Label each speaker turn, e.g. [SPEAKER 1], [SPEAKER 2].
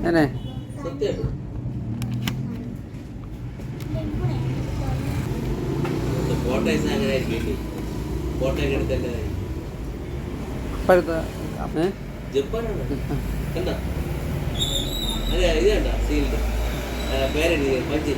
[SPEAKER 1] അല്ലേ?
[SPEAKER 2] ജപ്പാനാണ് കണ്ട അതെ ഇത് കണ്ട സീൽഡ് പേരെഴുതി പഞ്ച്